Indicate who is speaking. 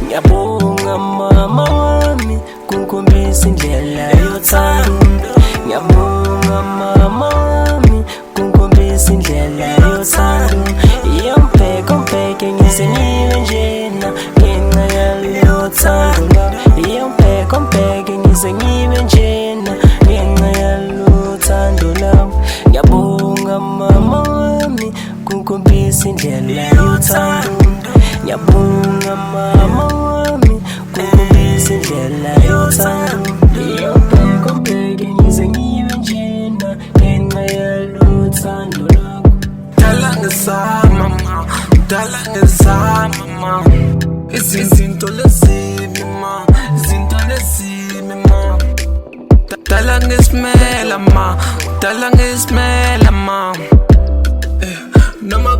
Speaker 1: Ngiyabonga mama wami kungikhombisa indlela yothando. Ngiyabonga mama wami kungikhombisa indlela yothando. Iyongibheka ngize ngibe njena ngenxa yalelo thando lwakho. Iyongibheka ngize ngibe njena ngenxa yalelo thando lwakho. Ngiyabonga mama wami kungikhombisa indlela yothando. Ngiyabonga mama wami kungikhombisa indlela yothando. Iyongibheka ngize ngibe njena ngenxa yalelo thando lwakho.
Speaker 2: Dala ngizama ma, dala ngizama ma, izinto lezimi ma, izinto lezimi ma. Dala ngisimela ma, dala ngisimela ma, noma